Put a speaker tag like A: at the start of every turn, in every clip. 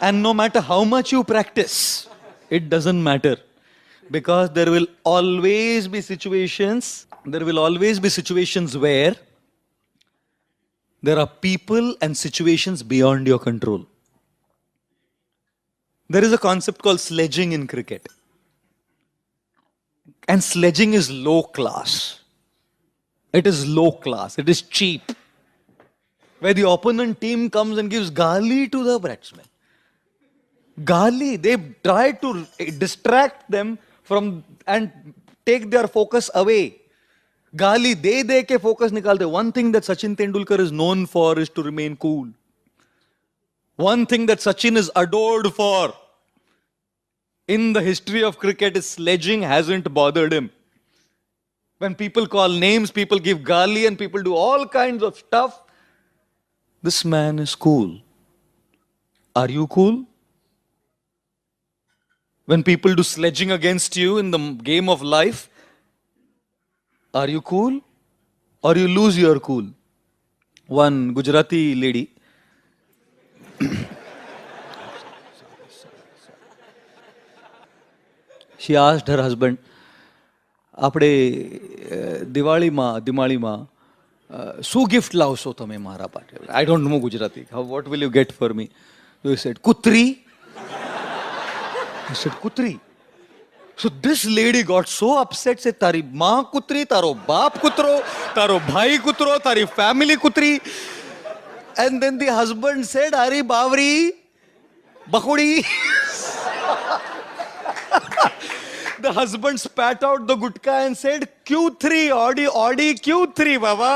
A: And no matter how much you practice, it doesn't matter. Because there will always be situations where there are people and situations beyond your control. There is a concept called sledging in cricket. And sledging is low class. It is low class. It is cheap. Where the opponent team comes and gives gali to the batsman. Gali, they try to distract them from and take their focus away. Gali de ke focus nikalte. One thing that Sachin Tendulkar is known for is to remain cool. One thing that Sachin is adored for in the history of cricket is sledging hasn't bothered him. When people call names, people give gali and people do all kinds of stuff. This man is cool. Are you cool? When people do sledging against you in the game of life, are you cool? Or you lose your cool? One Gujarati lady, she asked her husband, આપણે દિવાળીમાં શું gift લાવશો તમે મારા માટે? I don't know Gujarati. What will you get for me? So he said, kutri. I said, kutri. So this lady got so upset, said, તારી માં કુતરી, તારો બાપ કૂતરો, તારો ભાઈ કૂતરો, તારી family કૂતરી. And then the husband said, અરે Bawri, બકુડી. The husband spat out the gutka and said, Q3, Audi Q3, Baba.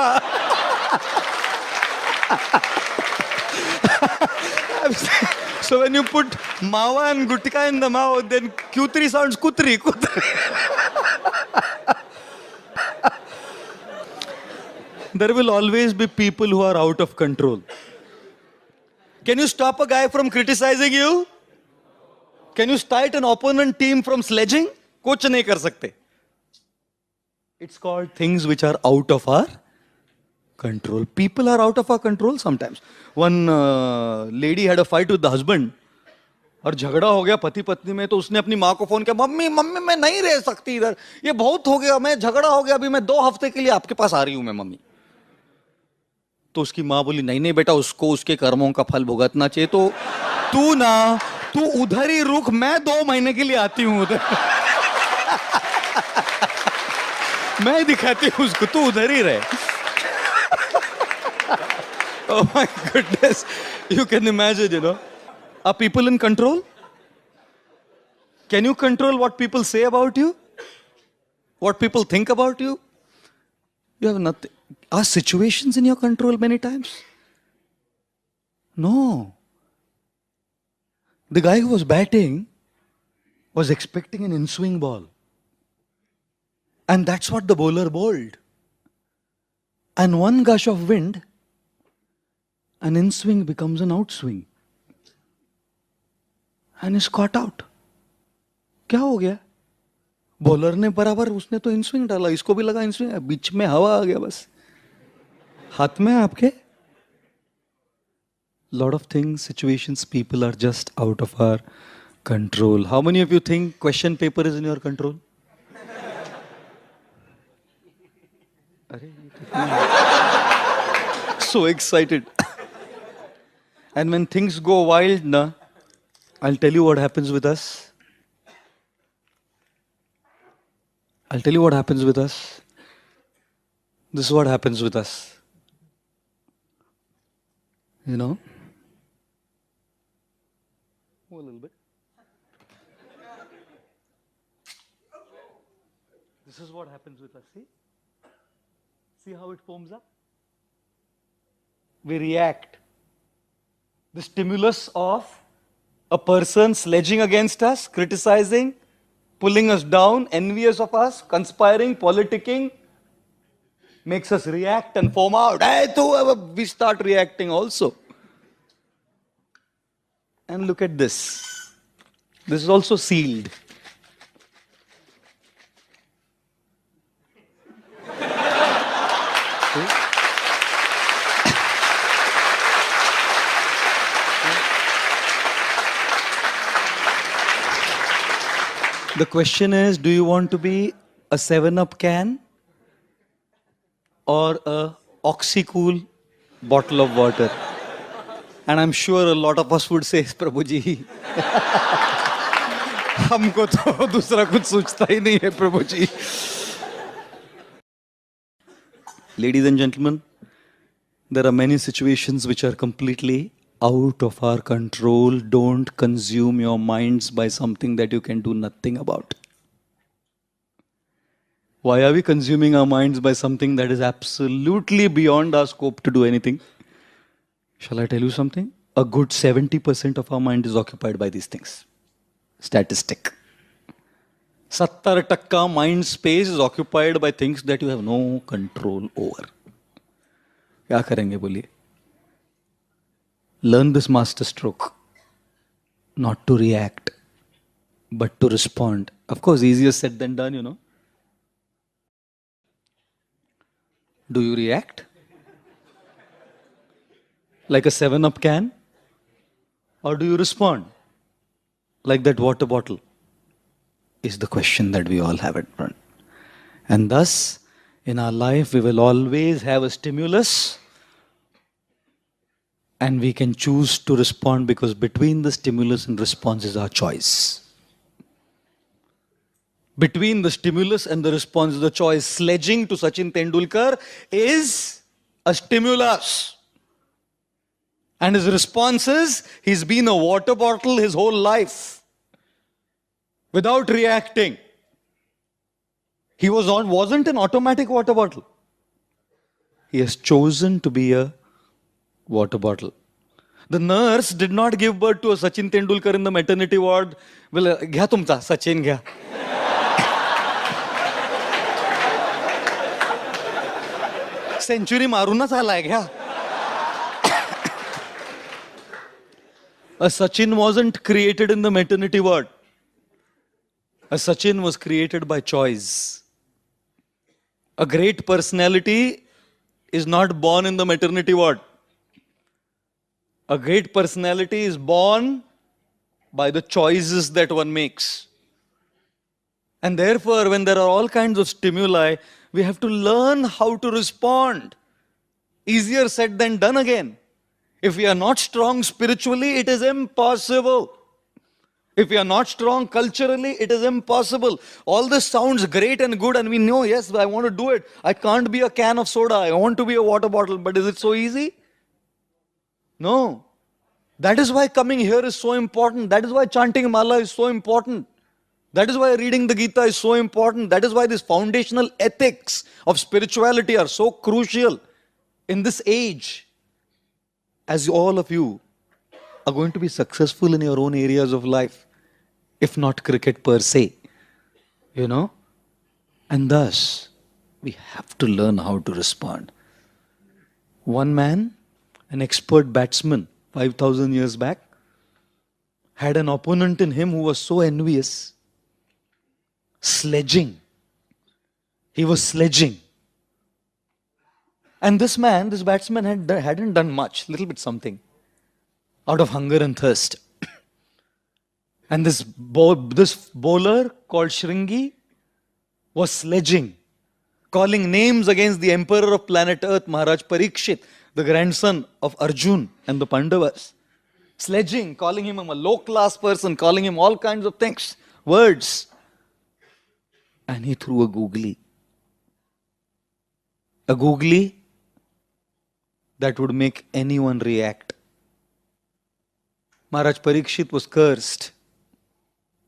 A: So when you put mawa and gutka in the mouth, then Q3 sounds kutri. There will always be people who are out of control. Can you stop a guy from criticizing you? Can you start an opponent team from sledging? कुछ नहीं कर सकते. It's called things which are out of our control. People are out of our control sometimes. One lady had a fight with the husband. और झगड़ा हो गया पति पत्नी में, तो उसने अपनी माँ को फोन किया, मम्मी मैं नहीं रह सकती इधर, ये बहुत हो गया, मैं झगड़ा हो गया, अभी मैं 2 हफ्ते के लिए आपके पास आ रही हूं मैं मम्मी. तो उसकी माँ बोली, नहीं बेटा, उसको उसके कर्मों का फल भुगतना चाहिए, तो तू उधर ही रुक, मैं 2 महीने के लिए आती हूं उधर. मैं दिखाती हूँ उसको, तू उधर ही रहे. Oh my goodness. You can imagine, Are people in control? Can you control what people say about you? What people think about you? You have nothing. Are situations in your control many times? No. The guy who was batting was expecting an in-swing ball. And that's what the bowler bowled. And one gush of wind, an in-swing becomes an outswing. And is caught out. क्या हो गया? Bowler ने बराबर, उसने तो इन-स्विंग डाला, इसको भी लगा इन-स्विंग, बीच में हवा आ गया बस. हाथ में आपके. Lot of things, situations, people are just out of our control. How many of you think question paper is in your control? So excited. And when things go wild, I'll tell you what happens with us. This is what happens with us. A little bit. This is what happens with us, see? See how it foams up? We react. The stimulus of a person sledging against us, criticizing, pulling us down, envious of us, conspiring, politicking, makes us react and foam out. We start reacting also. And look at this. This is also sealed. The question is, do you want to be a 7-Up can or a Oxycool bottle of water? And I'm sure a lot of us would say, Prabhu ji, हमको तो दूसरा कुछ सोचता ही नहीं है प्रभु जी. Ladies and gentlemen, there are many situations which are completely out of our control. Don't consume your minds by something that you can do nothing about. Why are we consuming our minds by something that is absolutely beyond our scope to do anything? Shall I tell you something? A good 70% of our mind is occupied by these things. Statistic. 70% mind space is occupied by things that you have no control over. क्या करेंगे बोलिए? Learn this master stroke. Not to react, but to respond. Of course, easier said than done, you know. Do you react? Like a 7-Up can? Or do you respond? Like that water bottle? Is the question that we all have at front. And thus, in our life, we will always have a stimulus. And we can choose to respond because between the stimulus and response is our choice. Between the stimulus and the response is the choice. Sledging to Sachin Tendulkar is a stimulus. And his response is, he's been a water bottle his whole life. Without reacting. He wasn't an automatic water bottle. He has chosen to be a water bottle. The nurse did not give birth to a Sachin Tendulkar in the maternity ward. Well, घ्या तुमचा Sachin घ्या. Century मारूनच आलाय घ्या. A Sachin wasn't created in the maternity ward. A Sachin was created by choice. A great personality is not born in the maternity ward. A great personality is born by the choices that one makes. And therefore, when there are all kinds of stimuli, we have to learn how to respond. Easier said than done again. If we are not strong spiritually, it is impossible. If we are not strong culturally, it is impossible. All this sounds great and good and we know, yes, I want to do it. I can't be a can of soda. I want to be a water bottle. But is it so easy? No. That is why coming here is so important. That is why chanting Mala is so important. That is why reading the Gita is so important. That is why these foundational ethics of spirituality are so crucial in this age. As all of you are going to be successful in your own areas of life, if not cricket per se, you know, and thus we have to learn how to respond. One man, an expert batsman, 5,000 years back, had an opponent in him who was so envious. Sledging. He was sledging. And this batsman hadn't done much, little bit something, out of hunger and thirst. And this bowler called Shringi was sledging, calling names against the emperor of planet Earth, Maharaj Parikshit, the grandson of Arjun and the Pandavas. Sledging, calling him a low-class person, calling him all kinds of things, words. And he threw a googly. A googly that would make anyone react. Maharaj Parikshit was cursed.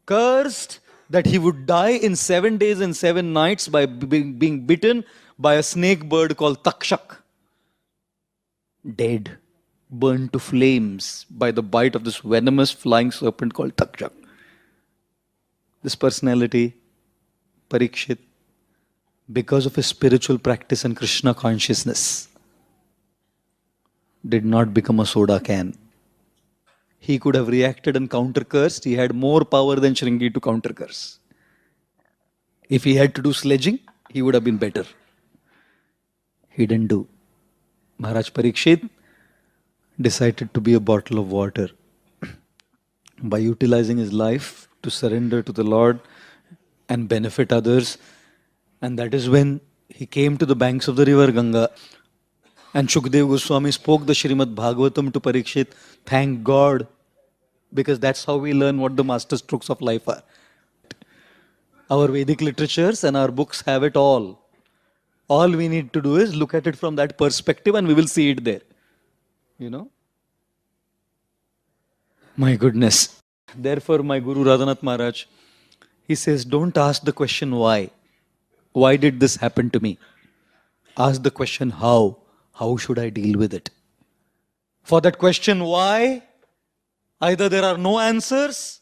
A: Cursed that he would die in 7 days and 7 nights by being bitten by a snake bird called Takshak. Dead, burned to flames by the bite of this venomous flying serpent called Takshak. This personality, Parikshit, because of his spiritual practice and Krishna consciousness, did not become a soda can. He could have reacted and counter-cursed. He had more power than Shringi to counter-curse. If he had to do sledging, he would have been better. He didn't do. Maharaj Parikshit decided to be a bottle of water by utilizing his life to surrender to the Lord and benefit others. And that is when he came to the banks of the river Ganga. And Shukdev Goswami spoke the Srimad Bhagavatam to Parikshit. Thank God, because that's how we learn what the master strokes of life are. Our Vedic literatures and our books have it all. All we need to do is look at it from that perspective and we will see it there. You know? My goodness. Therefore, my Guru Radhanath Maharaj, he says, don't ask the question why. Why did this happen to me? Ask the question how. How should I deal with it? For that question why, either there are no answers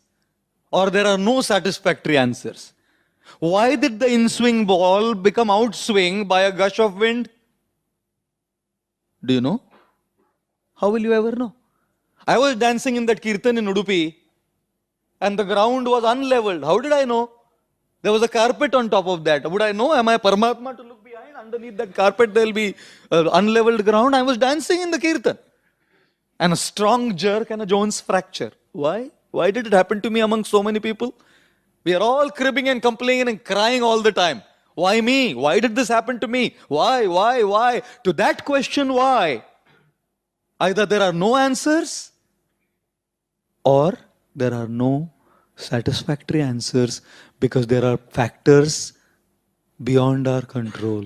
A: or there are no satisfactory answers. Why did the in-swing ball become outswing by a gush of wind? Do you know? How will you ever know? I was dancing in that kirtan in Udupi and the ground was unleveled. How did I know? There was a carpet on top of that. Would I know? Am I Paramatma to look behind? Underneath that carpet there will be unleveled ground. I was dancing in the kirtan. And a strong jerk and a Jones fracture. Why? Why did it happen to me among so many people? We are all cribbing and complaining and crying all the time. Why me? Why did this happen to me? Why? To that question, why? Either there are no answers or there are no satisfactory answers because there are factors beyond our control,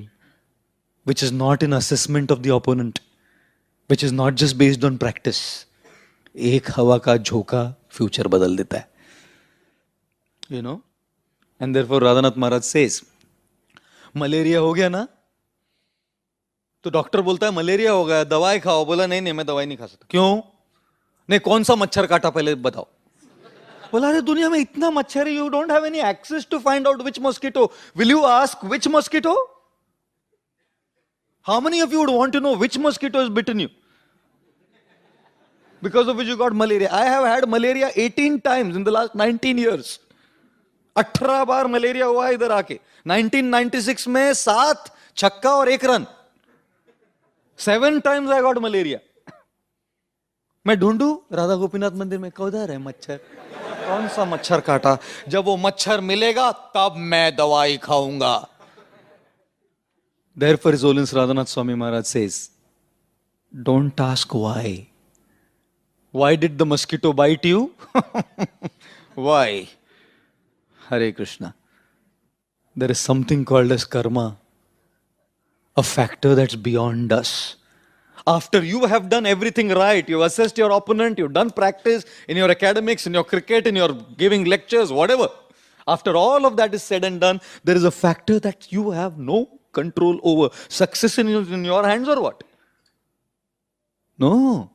A: which is not in assessment of the opponent, which is not just based on practice. एक हवा का झोंका future बदल देता है. You know? And therefore Radhanath Maharaj says, malaria हो गया ना, तो डॉक्टर बोलता है मलेरिया हो गया, दवाई खाओ. बोला नहीं मैं दवाई नहीं खा सकता. क्यों? नहीं, कौन सा मच्छर काटा पहले बताओ. बोला अरे दुनिया में इतना मच्छर है, you don't have any access to find out which mosquito. Will you ask which mosquito? How many of you would want to know which mosquito has bitten you? Because of which you got malaria. I have had malaria 18 times in the last 19 years. 18 bar malaria हुआ इधर आके. 1996 में 7 छक्का और 1 run. 7 times I got malaria. मैं ढूंढू राधा गोपीनाथ मंदिर में, किधर है मच्छर, कौन सा मच्छर काटा. जब वो मच्छर मिलेगा तब मैं दवाई खाऊंगा. Therefore His Holiness Radhanath Swami Maharaj says, don't ask why. Why did the mosquito bite you? Why? Hare Krishna. There is something called as karma, a factor that's beyond us. After you have done everything right, you've assessed your opponent, you've done practice in your academics, in your cricket, in your giving lectures, whatever. After all of that is said and done, there is a factor that you have no control over. Success in your hands or what? No.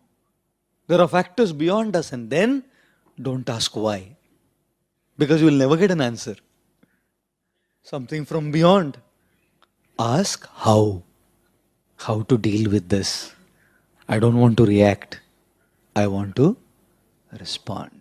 A: There are factors beyond us, and then don't ask why. Because you will never get an answer. Something from beyond. Ask how. How to deal with this. I don't want to react. I want to respond.